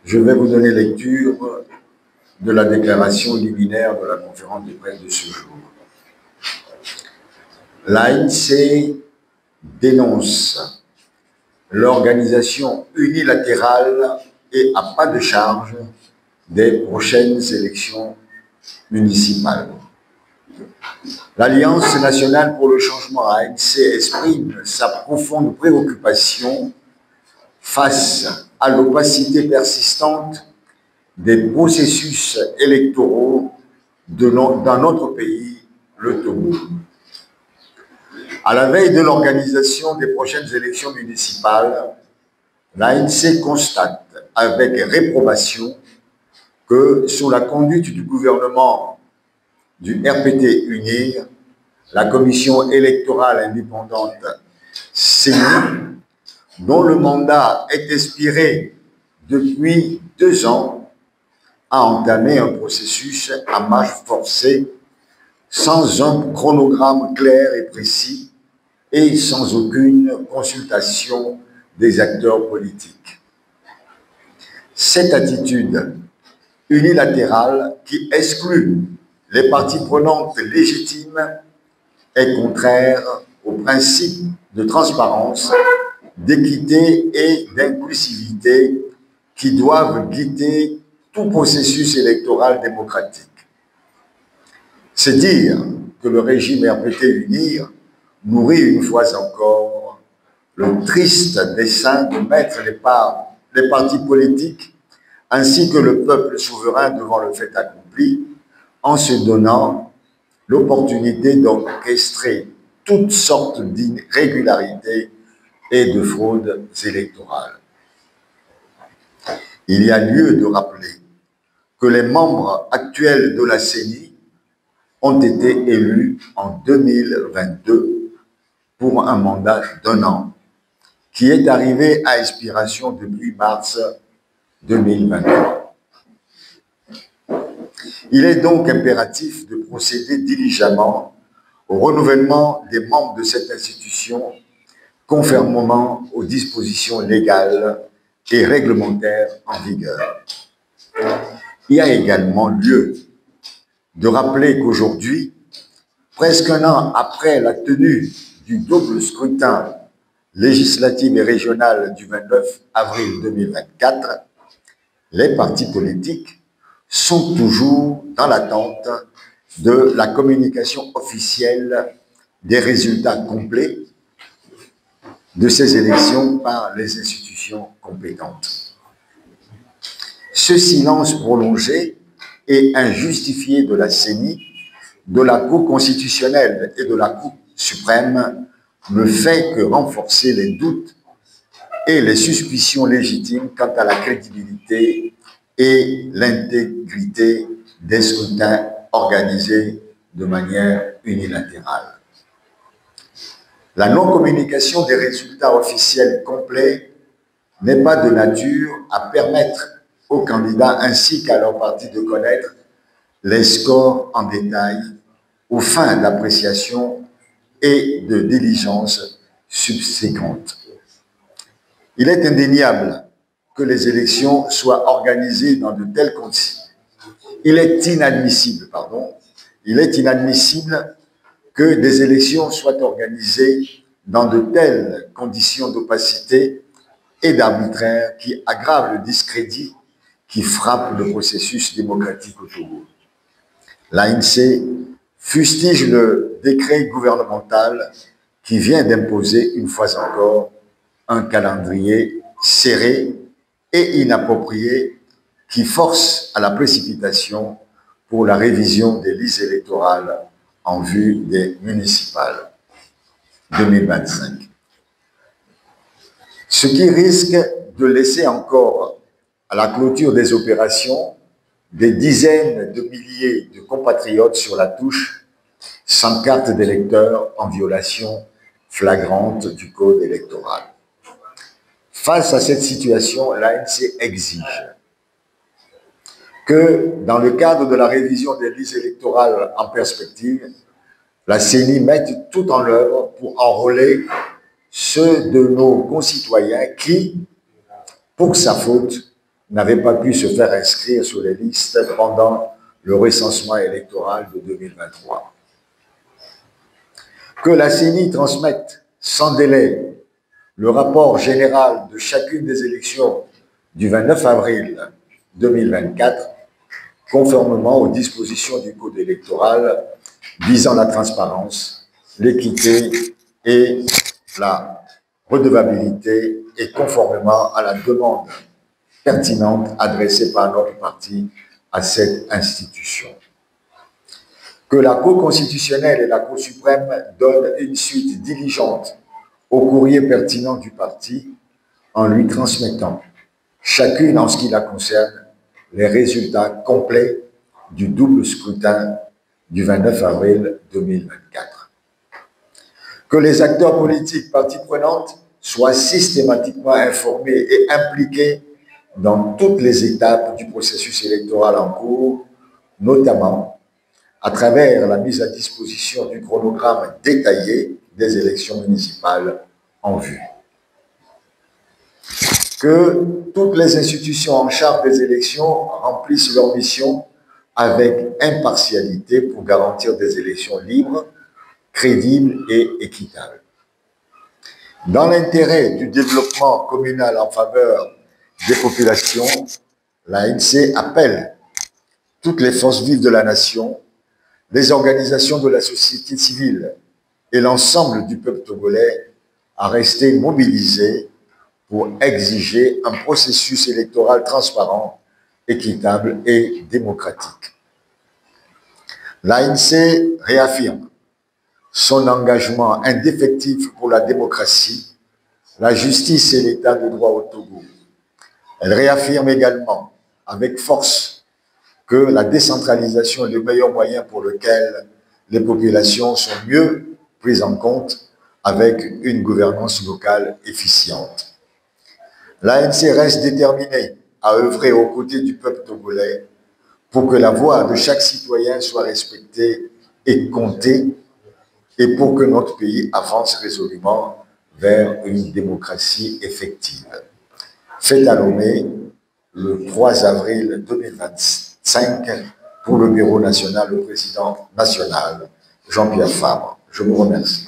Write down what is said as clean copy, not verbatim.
Je vais vous donner lecture de la déclaration liminaire de la conférence de presse de ce jour. L'ANC dénonce l'organisation unilatérale et à pas de charge des prochaines élections municipales. L'Alliance nationale pour le changement ANC exprime sa profonde préoccupation face à l'opacité persistante des processus électoraux dans notre pays, le Togo. À la veille de l'organisation des prochaines élections municipales, l'ANC constate avec réprobation que sous la conduite du gouvernement du RPT UNIR, la commission électorale indépendante CENI, dont le mandat est expiré depuis 2 ans, a entamé un processus à marche forcée, sans un chronogramme clair et précis et sans aucune consultation des acteurs politiques. Cette attitude unilatérale qui exclut les parties prenantes légitimes est contraire aux principes de transparence, d'équité et d'inclusivité qui doivent guider tout processus électoral démocratique. C'est dire que le régime RPT-UNIR nourrit une fois encore le triste dessein de mettre les partis politiques ainsi que le peuple souverain devant le fait accompli en se donnant l'opportunité d'orchestrer toutes sortes d'irrégularités et de fraudes électorales. Il y a lieu de rappeler que les membres actuels de la CENI ont été élus en 2022 pour un mandat d'1 an, qui est arrivé à expiration depuis mars 2023. Il est donc impératif de procéder diligemment au renouvellement des membres de cette institution, conformément aux dispositions légales et réglementaires en vigueur. Il y a également lieu de rappeler qu'aujourd'hui, presque 1 an après la tenue du double scrutin législatif et régional du 29 avril 2024, les partis politiques sont toujours dans l'attente de la communication officielle des résultats complets de ces élections par les institutions compétentes. Ce silence prolongé et injustifié de la CENI, de la Cour constitutionnelle et de la Cour suprême ne fait que renforcer les doutes et les suspicions légitimes quant à la crédibilité et l'intégrité des scrutins organisés de manière unilatérale. La non-communication des résultats officiels complets n'est pas de nature à permettre aux candidats ainsi qu'à leur parti de connaître les scores en détail aux fins d'appréciation et de diligence subséquentes. Il est indéniable que les élections soient organisées dans de telles conditions. Il est inadmissible que des élections soient organisées dans de telles conditions d'opacité et d'arbitraire qui aggravent le discrédit qui frappe le processus démocratique au Togo. L'ANC fustige le décret gouvernemental qui vient d'imposer une fois encore un calendrier serré et inapproprié qui force à la précipitation pour la révision des listes électorales en vue des municipales 2025. Ce qui risque de laisser encore à la clôture des opérations des dizaines de milliers de compatriotes sur la touche sans carte d'électeur en violation flagrante du code électoral. Face à cette situation, l'ANC exige que, dans le cadre de la révision des listes électorales en perspective, la CENI mette tout en œuvre pour enrôler ceux de nos concitoyens qui, pour sa faute, n'avaient pas pu se faire inscrire sur les listes pendant le recensement électoral de 2023. Que la CENI transmette sans délai le rapport général de chacune des élections du 29 avril 2024, conformément aux dispositions du Code électoral visant la transparence, l'équité et la redevabilité, et conformément à la demande pertinente adressée par notre parti à cette institution. Que la Cour constitutionnelle et la Cour suprême donnent une suite diligente au courrier pertinent du parti en lui transmettant, chacune en ce qui la concerne, les résultats complets du double scrutin du 29 avril 2024. Que les acteurs politiques parties prenantes soient systématiquement informés et impliqués dans toutes les étapes du processus électoral en cours, notamment à travers la mise à disposition du chronogramme détaillé des élections municipales en vue. Que toutes les institutions en charge des élections remplissent leur mission avec impartialité pour garantir des élections libres, crédibles et équitables. Dans l'intérêt du développement communal en faveur des populations, l'ANC appelle toutes les forces vives de la nation, les organisations de la société civile et l'ensemble du peuple togolais à rester mobilisés pour exiger un processus électoral transparent, équitable et démocratique. L'ANC réaffirme son engagement indéfectible pour la démocratie, la justice et l'état de droit au Togo. Elle réaffirme également avec force que la décentralisation est le meilleur moyen pour lequel les populations sont mieux prises en compte avec une gouvernance locale efficiente. L'ANC reste déterminée à œuvrer aux côtés du peuple togolais pour que la voix de chaque citoyen soit respectée et comptée, et pour que notre pays avance résolument vers une démocratie effective. Fête à Lomé, le 3 avril 2025, pour le Bureau national, le président national, Jean-Pierre Fabre. Je vous remercie.